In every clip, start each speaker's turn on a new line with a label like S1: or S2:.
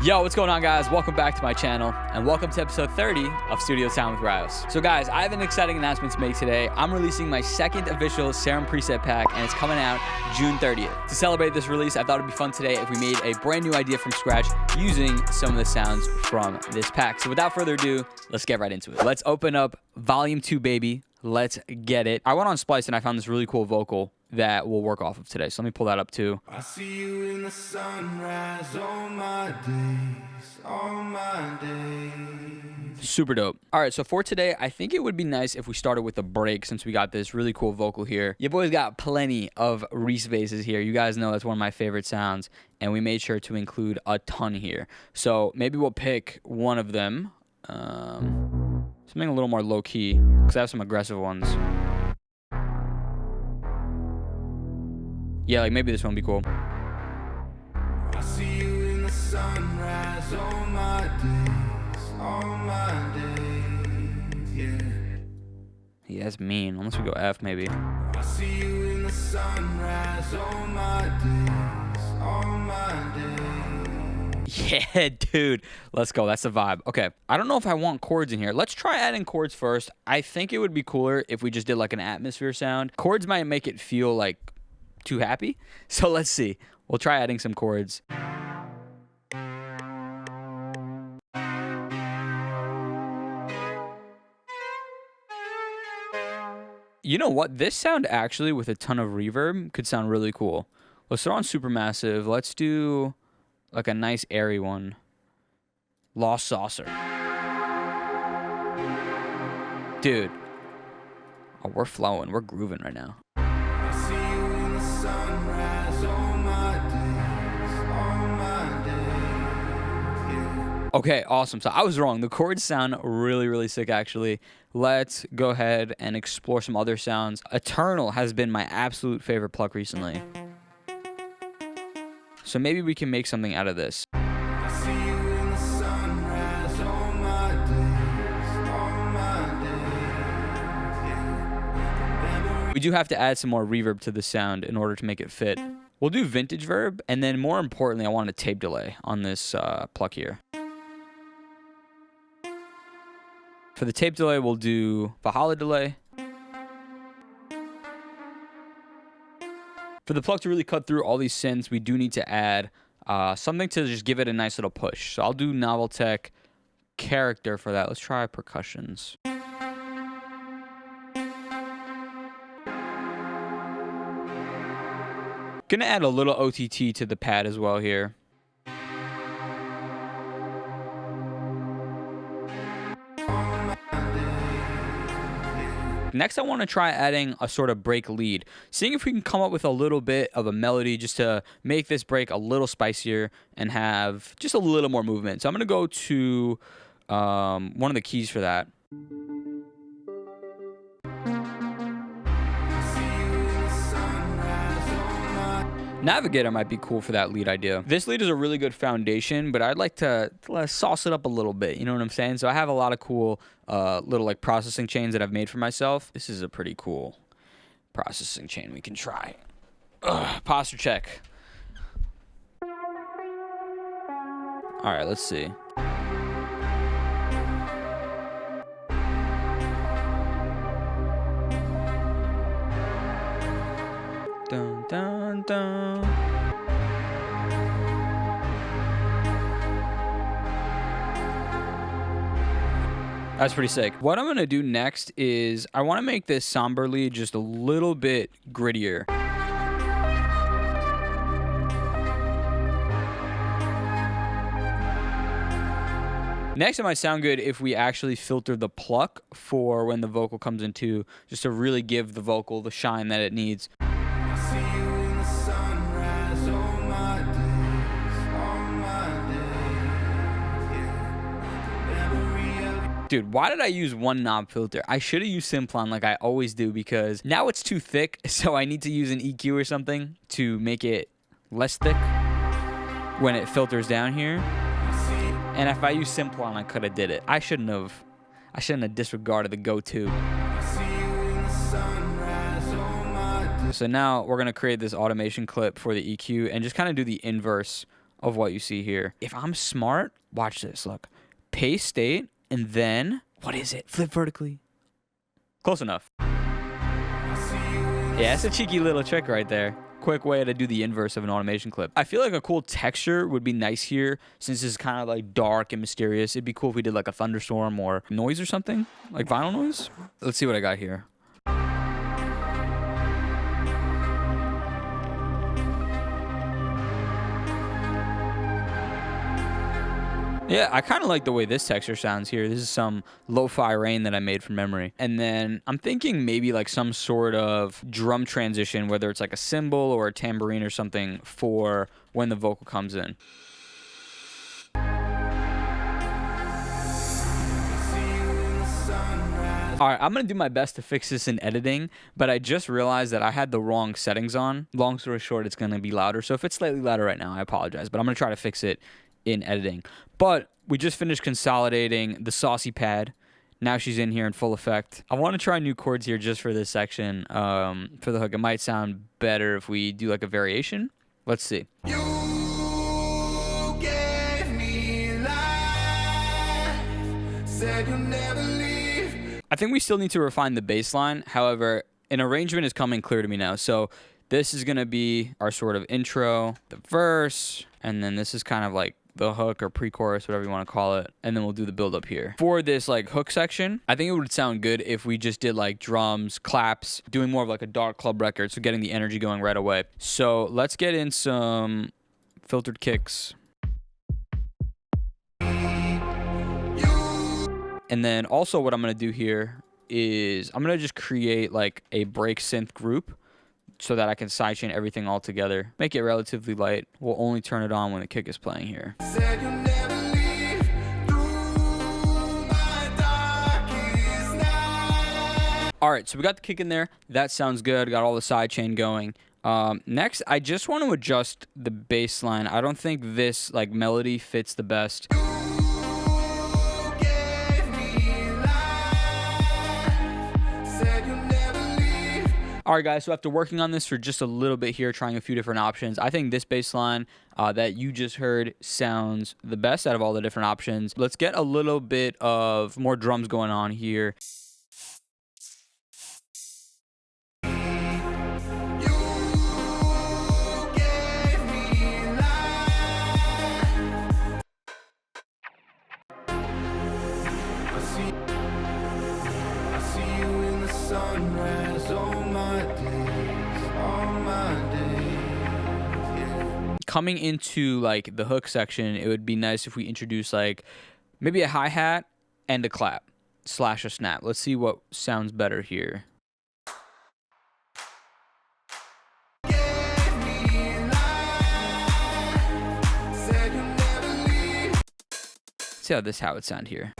S1: Yo, what's going on, guys? Welcome back to my channel, and welcome to episode 30 of Studio Time with Ryos. So guys, I have an exciting announcement to make today. I'm releasing my second official Serum preset pack, and it's coming out June 30th. To celebrate this release, I thought it'd be fun today if we made a brand new idea from scratch using some of the sounds from this pack. So without further ado, let's get right into it. Let's open up Volume 2, baby. Let's get it. I went on Splice and I found this really cool vocal that we'll work off of today. So let me pull that up too.
S2: I see you in the sunrise all my days, all my days.
S1: Super dope. All right, so for today, I think it would be nice if we started with a break since we got this really cool vocal here. Your boy's got plenty of respaces here. You guys know that's one of my favorite sounds, and we made sure to include a ton here. So maybe we'll pick one of them. Something a little more low-key, because I have some aggressive ones. Yeah, like maybe this one would be cool.
S2: I see you in the sunrise all my days, yeah.
S1: Yeah, that's mean. Unless we go F, maybe.
S2: I see you in the sunrise all my days, all my days.
S1: Yeah, dude. Let's go. That's the vibe. Okay. I don't know if I want chords in here. Let's try adding chords first. I think it would be cooler if we just did like an atmosphere sound. Chords might make it feel like too happy. So let's see. We'll try adding some chords. You know what? This sound actually with a ton of reverb could sound really cool. Let's throw on Supermassive. Let's do like a nice airy one. Lost Saucer. Dude. Oh, we're flowing. We're grooving right now.
S2: I see you in the sunrise all my days, yeah.
S1: Okay, awesome. So I was wrong. The chords sound really, really sick, actually. Let's go ahead and explore some other sounds. Eternal has been my absolute favorite pluck recently. So maybe we can make something out of this.
S2: I see you in the sunrise all my days, yeah.
S1: We do have to add some more reverb to the sound in order to make it fit. We'll do vintage verb, and then more importantly, I want a tape delay on this pluck here. For the tape delay, we'll do Valhalla delay. For the pluck to really cut through all these synths, we do need to add something to just give it a nice little push. So I'll do Noveltech character for that. Let's try percussions. Gonna add a little OTT to the pad as well here. Next, I want to try adding a sort of break lead, seeing if we can come up with a little bit of a melody just to make this break a little spicier and have just a little more movement. So I'm going to go to one of the keys for that. Navigator might be cool for that lead idea. This lead is a really good foundation, but I'd like to sauce it up a little bit. You know what I'm saying? So I have a lot of cool little like processing chains that I've made for myself. This is a pretty cool processing chain we can try. Posture check. All right, let's see. Dun, dun, dun. That's pretty sick. What I'm going to do next is I want to make this somber lead just a little bit grittier. Next, it might sound good if we actually filter the pluck for when the vocal comes in too, just to really give the vocal the shine that it needs.
S2: I see you in the sunrise all my days, yeah.
S1: Dude, why did I use one knob filter? I should have used Simplon like I always do, because now it's too thick, so I need to use an EQ or something to make it less thick when it filters down here. And if I use Simplon, I could have did it. I shouldn't have disregarded the go-to. So now we're going to create this automation clip for the EQ and just kind of do the inverse of what you see here. If I'm smart, watch this. Look, paste state, and then what is it? Flip vertically. Close enough. Yeah, it's a cheeky little trick right there. Quick way to do the inverse of an automation clip. I feel like a cool texture would be nice here, since this is kind of like dark and mysterious. It'd be cool if we did like a thunderstorm or noise or something, like vinyl noise. Let's see what I got here. Yeah, I kind of like the way this texture sounds here. This is some lo-fi rain that I made from memory. And then I'm thinking maybe like some sort of drum transition, whether it's like a cymbal or a tambourine or something for when the vocal comes in. All right, I'm going to do my best to fix this in editing, but I just realized that I had the wrong settings on. Long story short, it's going to be louder. So if it's slightly louder right now, I apologize, but I'm going to try to fix it in editing. But we just finished consolidating the saucy pad. Now she's in here in full effect. I want to try new chords here just for this section. For the hook, it might sound better if we do like a variation. Let's see.
S2: You gave me life, said you'll never leave.
S1: I think we still need to refine the bass line. However, an arrangement is coming clear to me now. So this is going to be our sort of intro, the verse, and then this is kind of like the hook or pre-chorus, whatever you want to call it, and then we'll do the build up here. For this like hook section, I think it would sound good if we just did like drums, claps, doing more of like a dark club record, so getting the energy going right away. So let's get in some filtered kicks. And then also what I'm going to do here is I'm going to just create like a break synth group, so that I can sidechain everything all together. Make it relatively light. We'll only turn it on when the kick is playing here.
S2: Said you'll never leave through my darkest night.
S1: All right, so we got the kick in there. That sounds good. Got all the sidechain going. Next, I just want to adjust the bass line. I don't think this like melody fits the best. All right, guys, so after working on this for just a little bit here, trying a few different options, I think this bass line that you just heard sounds the best out of all the different options. Let's get a little bit of more drums going on here.
S2: I see you in the sunrise, all my days, yeah.
S1: Coming into like the hook section, it would be nice if we introduce like maybe a hi-hat and a clap / a snap. Let's see what sounds better here. See how it sound here.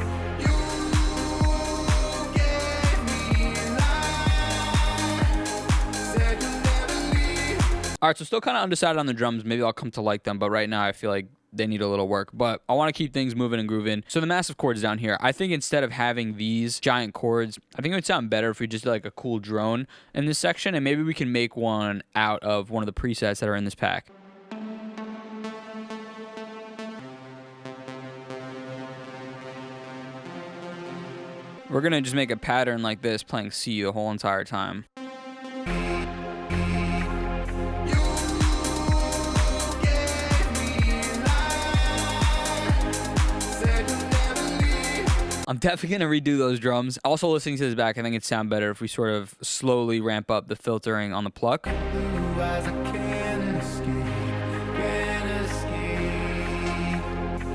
S1: All right, so still kind of undecided on the drums. Maybe I'll come to like them, but right now I feel like they need a little work. But I want to keep things moving and grooving. So the massive chords down here, I think instead of having these giant chords, I think it would sound better if we just did like a cool drone in this section, and maybe we can make one out of one of the presets that are in this pack. We're gonna just make a pattern like this, playing C the whole entire time. I'm definitely going to redo those drums. Also, listening to this back, I think it'd sound better if we sort of slowly ramp up the filtering on the pluck.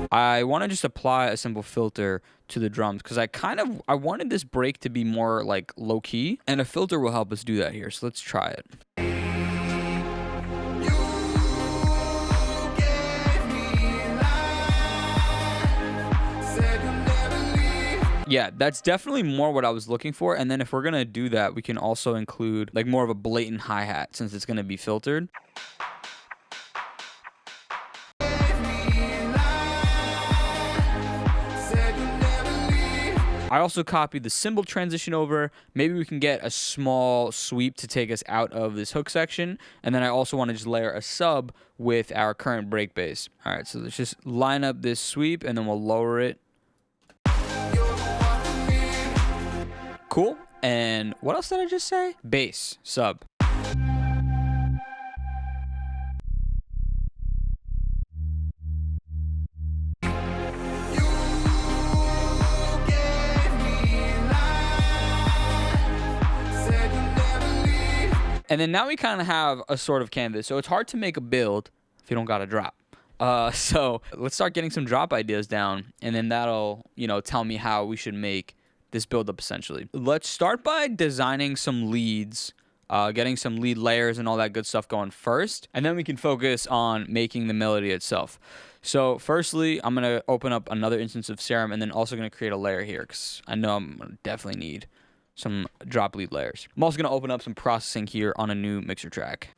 S1: I want to just apply a simple filter to the drums because I wanted this break to be more like low-key, and a filter will help us do that here. So let's try it. Yeah, that's definitely more what I was looking for. And then if we're going to do that, we can also include like more of a blatant hi-hat since it's going to be filtered. I also copied the cymbal transition over. Maybe we can get a small sweep to take us out of this hook section. And then I also want to just layer a sub with our current break bass. All right, so let's just line up this sweep and then we'll lower it. Cool. And what else did I just say? Bass, sub. And then now we kind of have a sort of canvas. So it's hard to make a build if you don't got a drop. So let's start getting some drop ideas down. And then that'll, tell me how we should make this build up essentially. Let's start by designing some leads, getting some lead layers and all that good stuff going first. And then we can focus on making the melody itself. So firstly, I'm going to open up another instance of Serum and then also going to create a layer here because I know I'm going to definitely need some drop lead layers. I'm also going to open up some processing here on a new mixer track.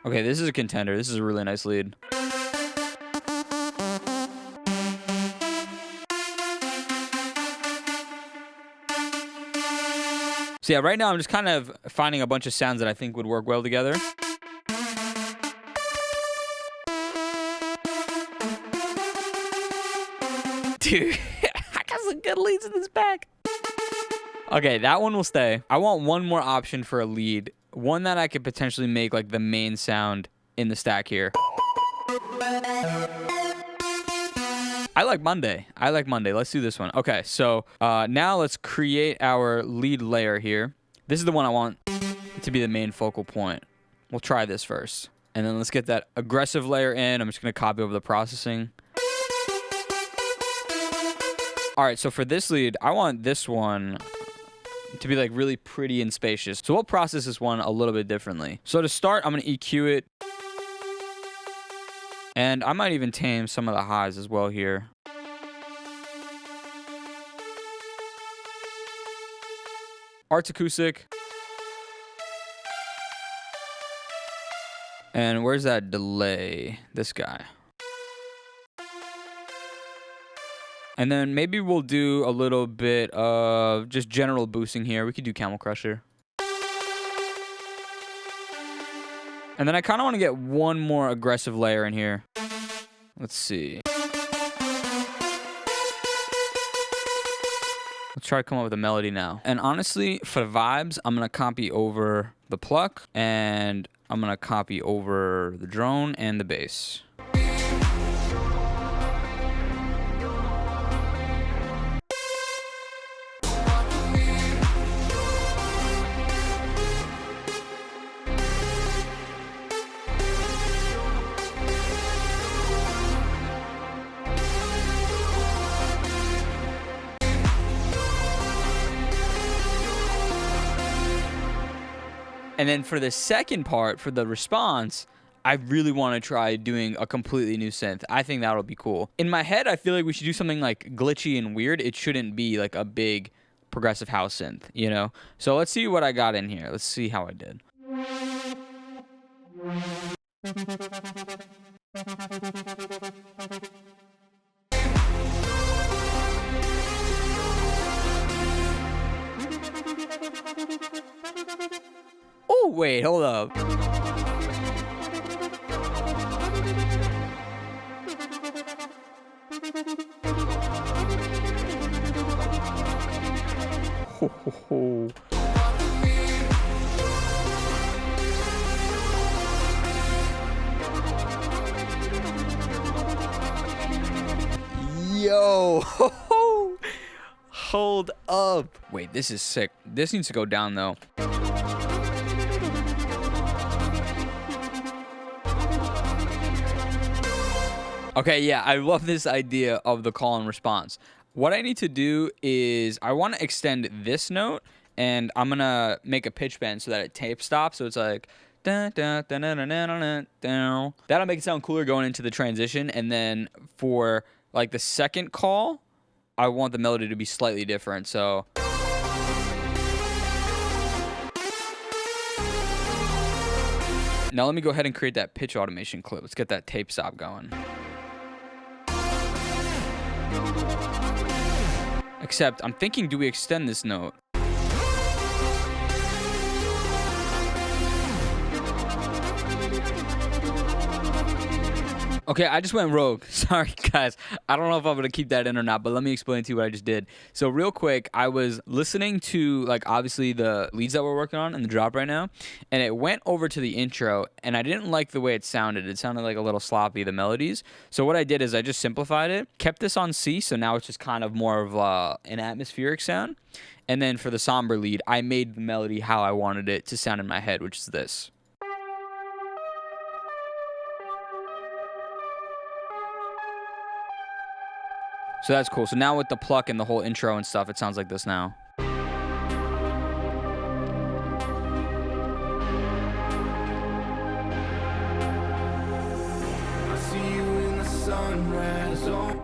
S1: Okay, this is a contender. This is a really nice lead. So yeah, right now I'm just kind of finding a bunch of sounds that I think would work well together. Dude, I got some good leads in this bag. Okay, that one will stay. I want one more option for a lead. One that I could potentially make like the main sound in the stack here. I like Monday. Let's do this one. Okay, so now let's create our lead layer here. This is the one I want to be the main focal point. We'll try this first. And then let's get that aggressive layer in. I'm just going to copy over the processing. All right, so for this lead, I want this one to be like really pretty and spacious. So we'll process this one a little bit differently. So to start, I'm going to EQ it. And I might even tame some of the highs as well here. Arts acoustic. And where's that delay? This guy. And then maybe we'll do a little bit of just general boosting here. We could do Camel Crusher. And then I kind of want to get one more aggressive layer in here. Let's see. Let's try to come up with a melody now. And honestly, for the vibes, I'm going to copy over the pluck. And I'm going to copy over the drone and the bass. And then for the second part, for the response, I really want to try doing a completely new synth. I think that'll be cool. In my head, I feel like we should do something like glitchy and weird. It shouldn't be like a big progressive house synth, you know? So let's see what I got in here. Let's see how I did. Oh, wait, hold up. Ho, ho, ho. Yo, hold up. Wait, this is sick. This needs to go down though. Okay, yeah, I love this idea of the call and response. What I need to do is I want to extend this note, and I'm going to make a pitch bend so that it tape stops. So it's like, dun, dun, dun, dun, dun, dun, dun, dun. That'll make it sound cooler going into the transition. And then for like the second call, I want the melody to be slightly different. So now let me go ahead and create that pitch automation clip. Let's get that tape stop going. Except I'm thinking, do we extend this note? Okay, I just went rogue. Sorry, guys. I don't know if I'm going to keep that in or not, but let me explain to you what I just did. So real quick, I was listening to, like, obviously the leads that we're working on in the drop right now, and it went over to the intro, and I didn't like the way it sounded. It sounded like a little sloppy, the melodies. So what I did is I just simplified it, kept this on C, so now it's just kind of more of an atmospheric sound. And then for the somber lead, I made the melody how I wanted it to sound in my head, which is this. So that's cool. So now with the pluck and the whole intro and stuff, it sounds like this now.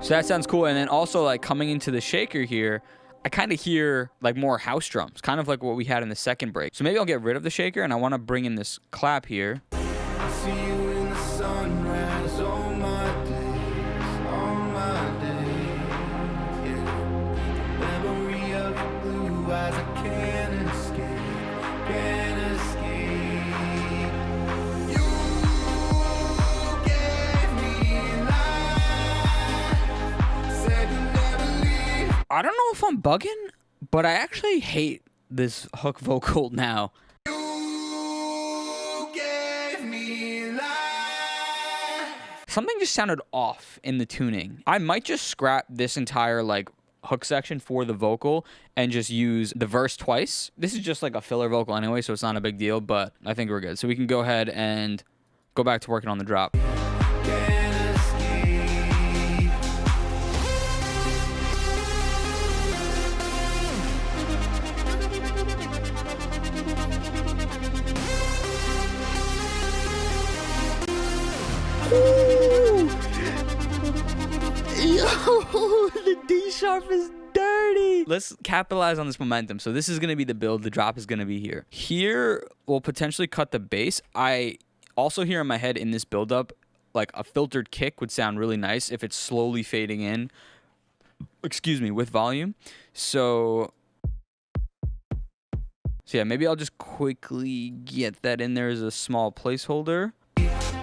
S1: So that sounds cool. And then also, like, coming into the shaker here, I kind of hear like more house drums, kind of like what we had in the second break. So maybe I'll get rid of the shaker and I want to bring in this clap here.
S2: I see you in the sunrise, all my days, all my days, yeah. Memory of your blue eyes, I can't escape, can't escape. You gave me life, said you never leave.
S1: I don't know if I'm bugging, but I actually hate this hook vocal now. Something just sounded off in the tuning. I might just scrap this entire like hook section for the vocal and just use the verse twice. This is just like a filler vocal anyway, so it's not a big deal, but I think we're good. So we can go ahead and go back to working on the drop. Ooh. Yo, the D sharp is dirty. Let's capitalize on this momentum. So this is going to be the build. The drop is going to be here. Here, we'll potentially cut the bass. I also hear in my head in this buildup, like a filtered kick would sound really nice if it's slowly fading in, excuse me, with volume. So yeah, maybe I'll just quickly get that in there as a small placeholder.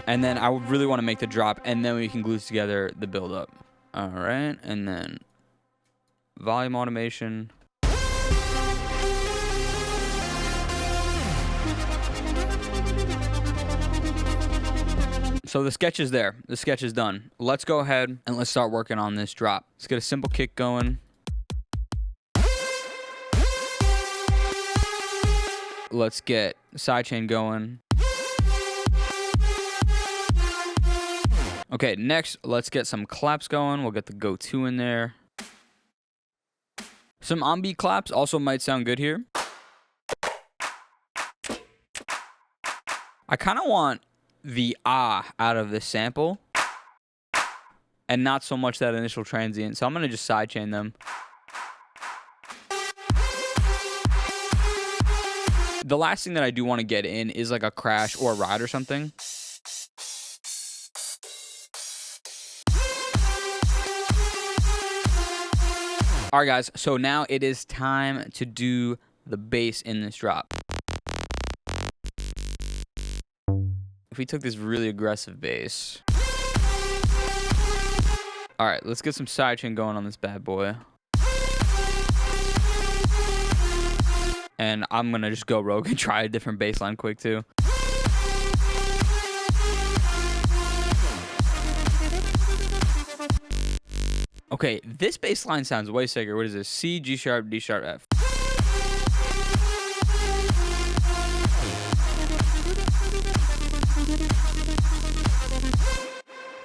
S1: And then I would really want to make the drop, and then we can glue together the buildup. All right, and then volume automation. So the sketch is there. The sketch is done. Let's go ahead and let's start working on this drop. Let's get a simple kick going. Let's get sidechain going. Okay, next, let's get some claps going. We'll get the go-to in there. Some on-beat claps also might sound good here. I kind of want the out of this sample and not so much that initial transient. So I'm going to just sidechain them. The last thing that I do want to get in is like a crash or a ride or something. All right, guys, so now it is time to do the bass in this drop. If we took this really aggressive bass. All right, let's get some sidechain going on this bad boy. And I'm going to just go rogue and try a different bass line quick, too. Okay, this bass line sounds way sicker. What is this? C, G sharp, D sharp, F.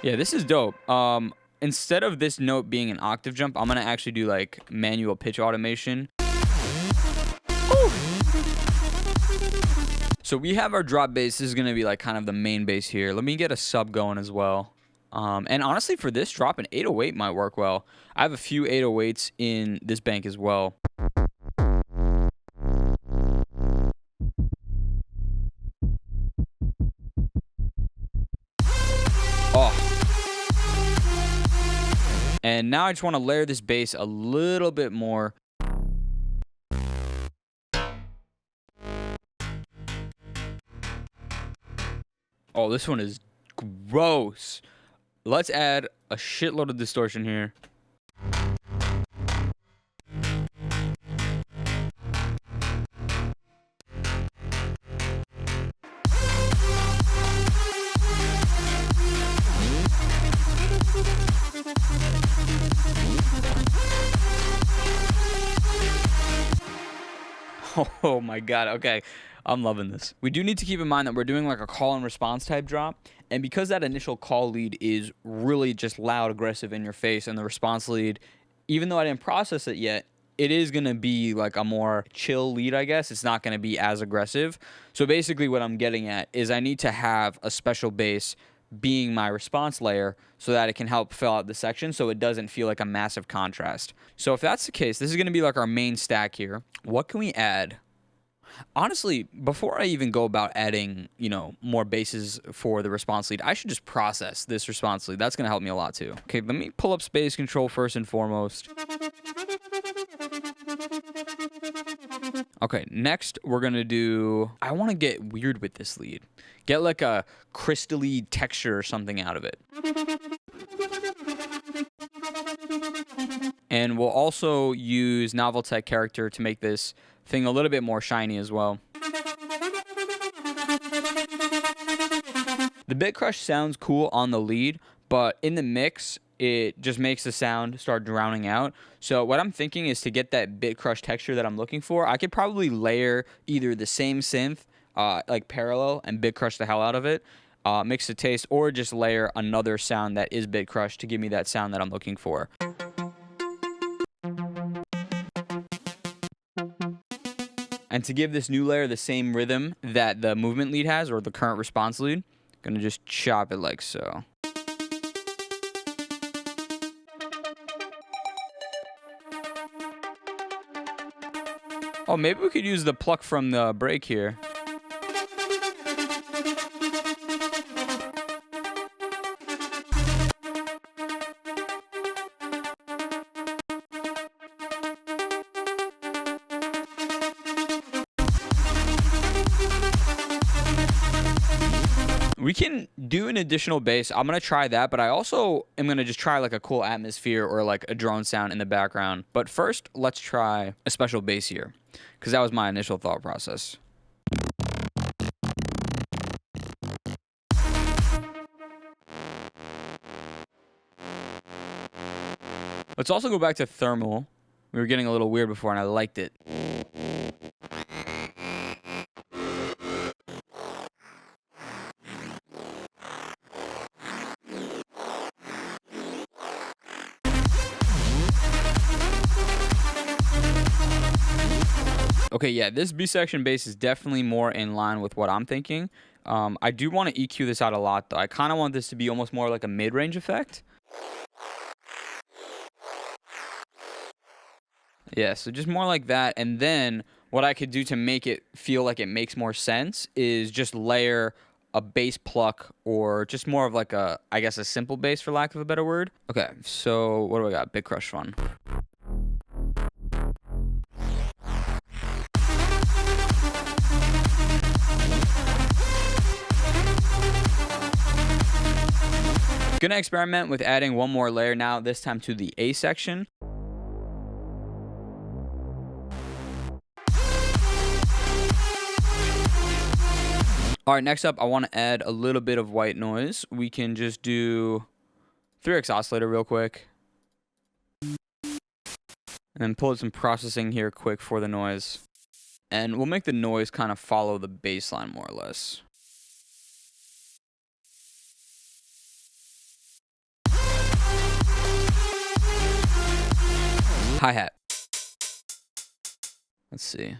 S1: Yeah, this is dope. Instead of this note being an octave jump, I'm going to actually do like manual pitch automation. Ooh. So we have our drop bass. This is going to be like kind of the main bass here. Let me get a sub going as well. And honestly, for this drop, an 808 might work well. I have a few 808s in this bank as well. Oh. And now I just want to layer this bass a little bit more. Oh, this one is gross. Let's add a shitload of distortion here. Oh my god, okay. I'm loving this. We do need to keep in mind that we're doing like a call and response type drop, and because that initial call lead is really just loud, aggressive in your face, and the response lead, even though I didn't process it yet, it is going to be like a more chill lead, I guess. It's not going to be as aggressive. So basically what I'm getting at is I need to have a special bass being my response layer so that it can help fill out the section so it doesn't feel like a massive contrast. So if that's the case, this is going to be like our main stack here. What can we add? Honestly, before I even go about adding, more basses for the response lead, I should just process this response lead. That's going to help me a lot too. Okay, let me pull up space control first and foremost. Okay, next we're going to do, I want to get weird with this lead. Get like a crystally texture or something out of it. And we'll also use Noveltech character to make this thing a little bit more shiny as well. The bit crush sounds cool on the lead, but in the mix, it just makes the sound start drowning out. So what I'm thinking is to get that bit crush texture that I'm looking for, I could probably layer either the same synth, like parallel, and bit crush the hell out of it, mix the taste, or just layer another sound that is bit crush to give me that sound that I'm looking for. And to give this new layer the same rhythm that the movement lead has, or the current response lead, I'm gonna just chop it like so. Oh, maybe we could use the pluck from the break here. We can do an additional bass. I'm going to try that, but I also am going to just try like a cool atmosphere or like a drone sound in the background. But first, let's try a special bass here, because that was my initial thought process. Let's also go back to thermal. We were getting a little weird before, and I liked it. Okay, yeah, this B section bass is definitely more in line with what I'm thinking. I do want to EQ this out a lot, though. I kind of want this to be almost more like a mid-range effect. Yeah, so just more like that. And then what I could do to make it feel like it makes more sense is just layer a bass pluck, or just more of like a, I guess, a simple bass for lack of a better word. Okay, so what do I got? Bit crush fun. Gonna experiment with adding one more layer now, this time to the A section. All right, next up, I want to add a little bit of white noise. We can just do 3x oscillator real quick. And then pull in some processing here quick for the noise. And we'll make the noise kind of follow the bass line more or less. Hi-hat. Let's see.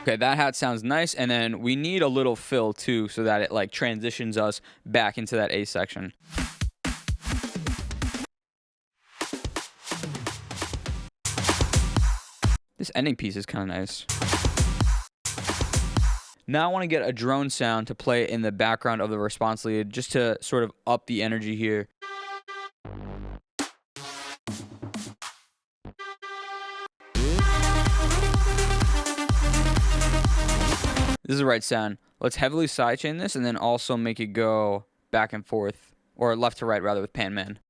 S1: Okay, that hat sounds nice, and then we need a little fill too so that it like transitions us back into that A section. This ending piece is kind of nice. Now I want to get a drone sound to play in the background of the response lead just to sort of up the energy here. This is the right sound. Let's heavily sidechain this and then also make it go back and forth, or left to right rather, with pan man.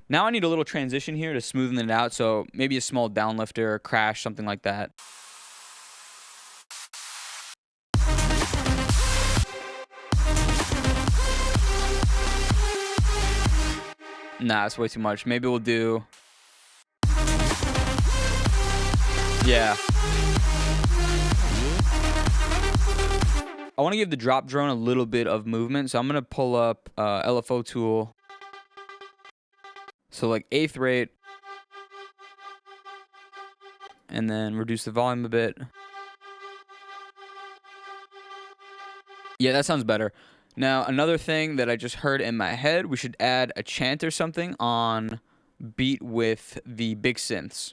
S1: Now I need a little transition here to smoothen it out, so maybe a small downlifter, crash, something like that. Nah, it's way too much. Maybe we'll do... Yeah. I want to give the drop drone a little bit of movement, so I'm going to pull up LFO tool. So like 1/8 rate. And then reduce the volume a bit. Yeah, that sounds better. Now, another thing that I just heard in my head, we should add a chant or something on beat with the big synths.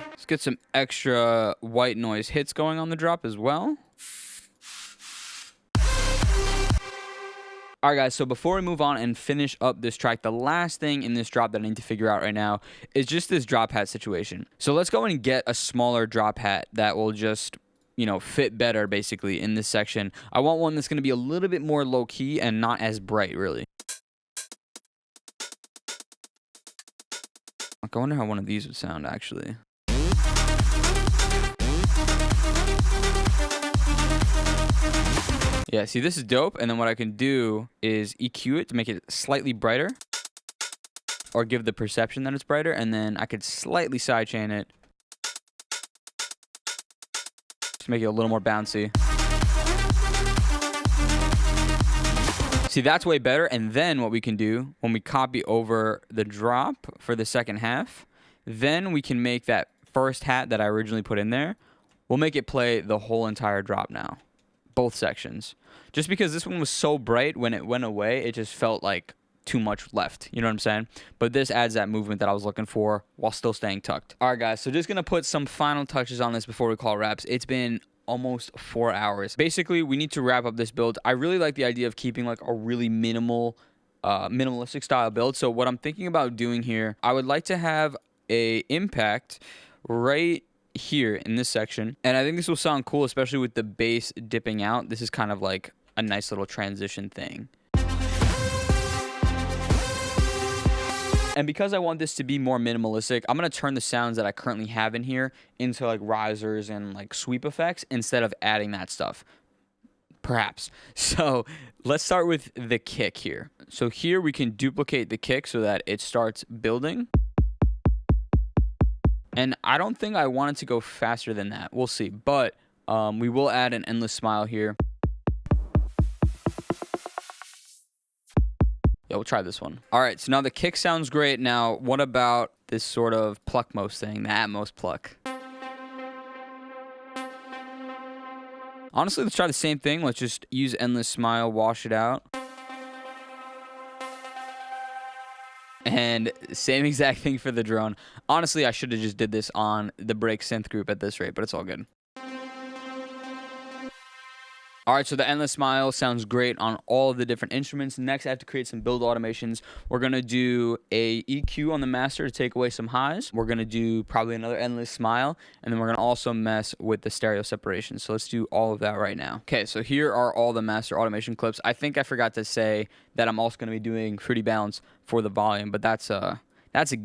S1: Let's get some extra white noise hits going on the drop as well. All right, guys, so before we move on and finish up this track, the last thing in this drop that I need to figure out right now is just this drop hat situation. So let's go and get a smaller drop hat that will just, you know, fit better basically in this section. I want one that's going to be a little bit more low key and not as bright, really. I wonder how one of these would sound, actually. Yeah, see, this is dope, and then what I can do is EQ it to make it slightly brighter, or give the perception that it's brighter, and then I could slightly sidechain it to make it a little more bouncy. See, that's way better, and then what we can do, when we copy over the drop for the second half, then we can make that first hat that I originally put in there, we'll make it play the whole entire drop now. Both sections. Just because this one was so bright, when it went away, it just felt like too much left. You know what I'm saying? But this adds that movement that I was looking for while still staying tucked. All right, guys. So just going to put some final touches on this before we call wraps. It's been almost 4 hours. Basically, we need to wrap up this build. I really like the idea of keeping like a really minimalistic style build. So what I'm thinking about doing here, I would like to have a impact right here in this section, and I think this will sound cool, especially with the bass dipping out. This is kind of like a nice little transition thing. And because I want this to be more minimalistic, I'm going to turn the sounds that I currently have in here into like risers and like sweep effects instead of adding that stuff. Perhaps. So let's start with the kick here. So here we can duplicate the kick so that it starts building. And I don't think I want it to go faster than that. We'll see. But we will add an endless smile here. Yeah, we'll try this one. All right, so now the kick sounds great. Now, what about this sort of pluck most thing, the Atmos pluck? Honestly, let's try the same thing. Let's just use endless smile, wash it out. And same exact thing for the drone. Honestly, I should have just did this on the break synth group at this rate, but it's all good. All right, so the endless smile sounds great on all of the different instruments. Next, I have to create some build automations. We're going to do a EQ on the master to take away some highs. We're going to do probably another endless smile, and then we're going to also mess with the stereo separation. So let's do all of that right now. Okay, so here are all the master automation clips. I think I forgot to say that I'm also going to be doing fruity balance for the volume, but that's a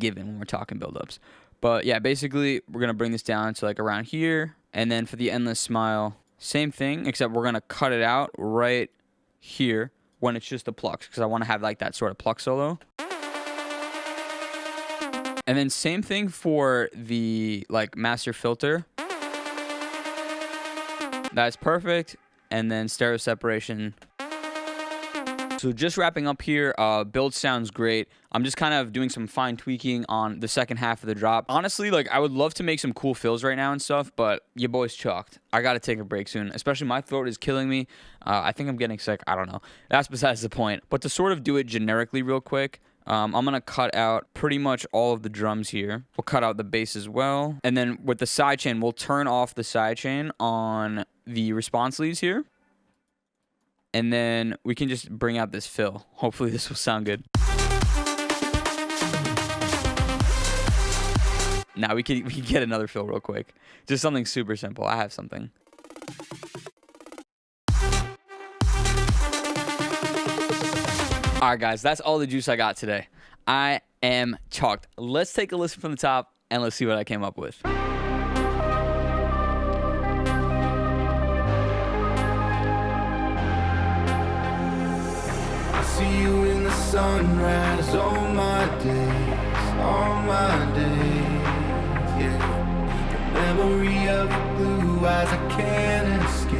S1: given when we're talking buildups. But yeah, basically, we're going to bring this down to like around here, and then for the endless smile, same thing, except we're going to cut it out right here when it's just the plucks, because I want to have like that sort of pluck solo. And then same thing for the like master filter. That's perfect. And then stereo separation. So just wrapping up here, build sounds great. I'm just kind of doing some fine tweaking on the second half of the drop. Honestly, like, I would love to make some cool fills right now and stuff, but your boy's chalked. I gotta take a break soon, especially my throat is killing me. I think I'm getting sick. I don't know. That's besides the point. But to sort of do it generically real quick, I'm going to cut out pretty much all of the drums here. We'll cut out the bass as well. And then with the sidechain, we'll turn off the sidechain on the response leads here. And then we can just bring out this fill. Hopefully this will sound good. Now we can get another fill real quick. Just something super simple. I have something. All right, guys, that's all the juice I got today. I am chalked. Let's take a listen from the top and let's see what I came up with.
S2: I see you in the sunrise, all my days, yeah. The memory of your blue eyes, I can't escape.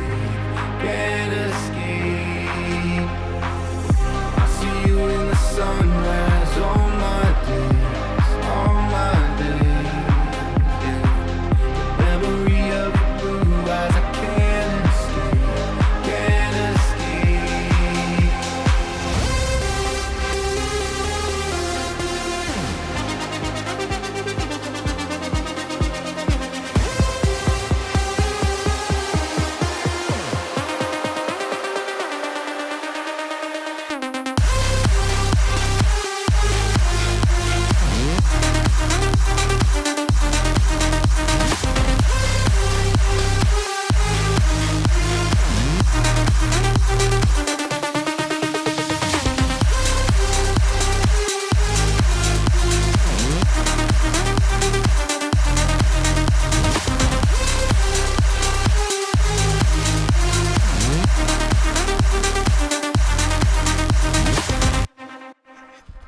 S2: I see you in the sunrise, all my days, yeah. The memory of your blue eyes, I can't escape.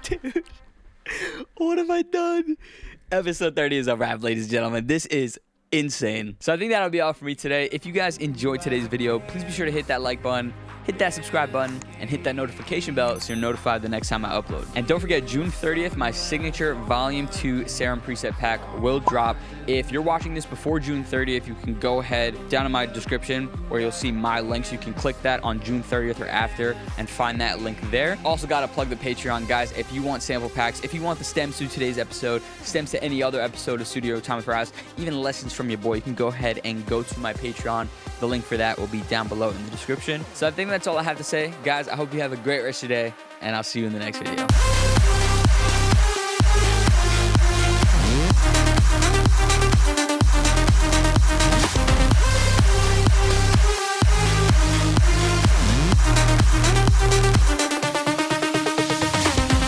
S1: Dude, what have I done? Episode 30 is a wrap, ladies and gentlemen. This is insane. So I think that'll be all for me today. If you guys enjoyed today's video, please be sure to hit that like button, hit that subscribe button, and hit that notification bell so you're notified the next time I upload. And don't forget, June 30th, my signature Volume 2 Serum Preset Pack will drop. If you're watching this before June 30th, you can go ahead down in my description where you'll see my links. You can click that on June 30th or after and find that link there. Also got to plug the Patreon, guys. If you want sample packs, if you want the stems to today's episode, stems to any other episode of Studio Time with Ryos, even lessons from your boy, you can go ahead and go to my Patreon. The link for that will be down below in the description. So I think that's all I have to say. Guys, I hope you have a great rest of your day, and I'll see you in the next video.